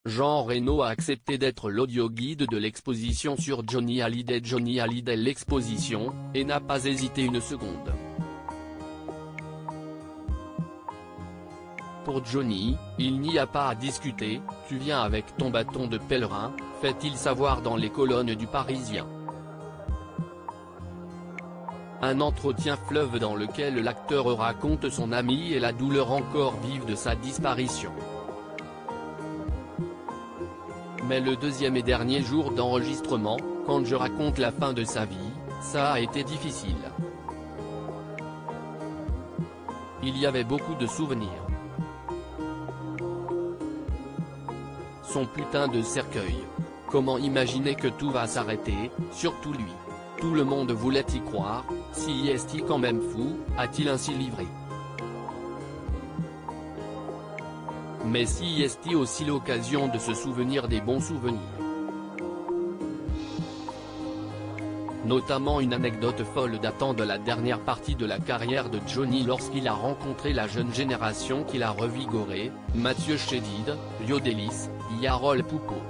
Jean Reno a accepté d'être l'audio-guide de l'exposition sur Johnny Hallyday. Johnny Hallyday l'exposition, et n'a pas hésité une seconde. Pour Johnny, il n'y a pas à discuter, tu viens avec ton bâton de pèlerin, fait-il savoir dans les colonnes du Parisien. Un entretien fleuve dans lequel l'acteur raconte son ami et la douleur encore vive de sa disparition. Mais le deuxième et dernier jour d'enregistrement, quand je raconte la fin de sa vie, ça a été difficile. Il y avait beaucoup de souvenirs. Son putain de cercueil. Comment imaginer que tout va s'arrêter, surtout lui. Tout le monde voulait y croire, si est-il quand même fou, a-t-il ainsi livré. Mais si est-il aussi l'occasion de se souvenir des bons souvenirs. Notamment une anecdote folle datant de la dernière partie de la carrière de Johnny lorsqu'il a rencontré la jeune génération qu'il a revigorée, Mathieu Chédid, Yodelis, Yarol Poupeau.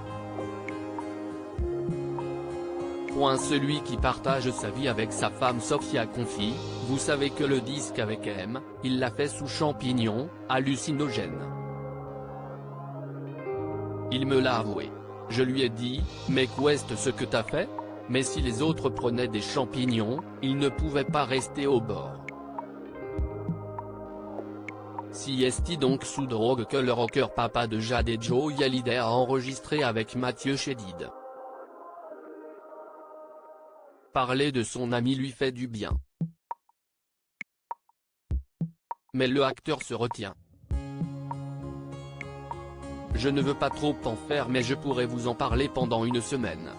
Celui qui partage sa vie avec sa femme Sophia confie, vous savez que le disque avec M, il l'a fait sous champignons, hallucinogènes. Il me l'a avoué. Je lui ai dit, mais qu'est-ce ce que t'as fait? Mais si les autres prenaient des champignons, ils ne pouvaient pas rester au bord. Si est-il donc sous drogue que le rocker papa de Jade et Joey Hallyday a enregistré avec Mathieu Chédid. Parler de son ami lui fait du bien. Mais le acteur se retient. Je ne veux pas trop en faire mais je pourrais vous en parler pendant une semaine.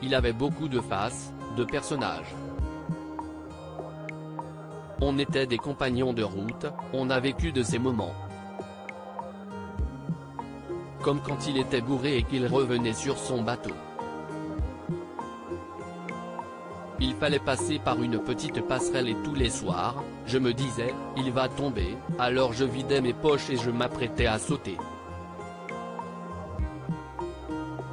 Il avait beaucoup de faces, de personnages. On était des compagnons de route, on a vécu de ces moments. Comme quand il était bourré et qu'il revenait sur son bateau. Il fallait passer par une petite passerelle et tous les soirs, je me disais, il va tomber, alors je vidais mes poches et je m'apprêtais à sauter.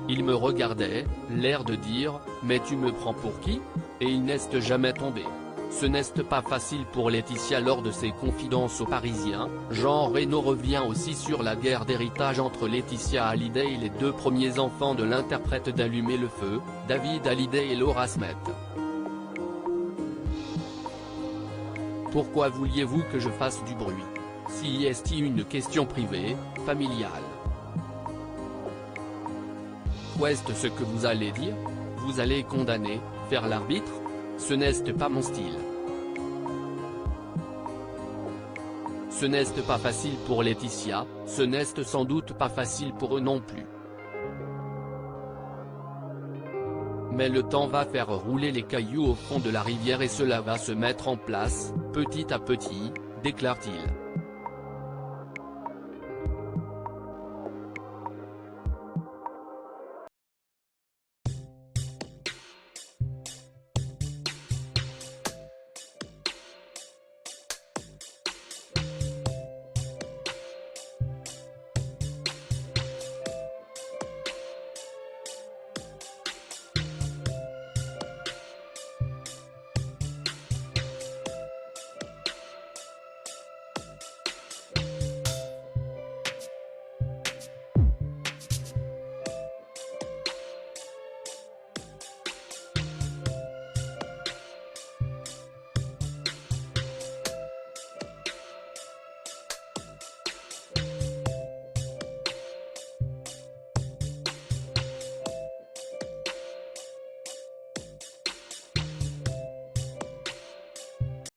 Il me regardait, l'air de dire, mais tu me prends pour qui? Et il n'est jamais tombé. Ce n'est pas facile pour Laetitia lors de ses confidences aux Parisiens. Jean Reno revient aussi sur la guerre d'héritage entre Laetitia Hallyday et les deux premiers enfants de l'interprète d'Allumer le feu, David Hallyday et Laura Smet. Pourquoi vouliez-vous que je fasse du bruit? Si est-il une question privée, familiale. Qu'est-ce ce que vous allez dire? Vous allez condamner, faire l'arbitre? Ce n'est pas mon style. Ce n'est pas facile pour Laetitia, ce n'est sans doute pas facile pour eux non plus. Mais le temps va faire rouler les cailloux au fond de la rivière et cela va se mettre en place, petit à petit, déclare-t-il.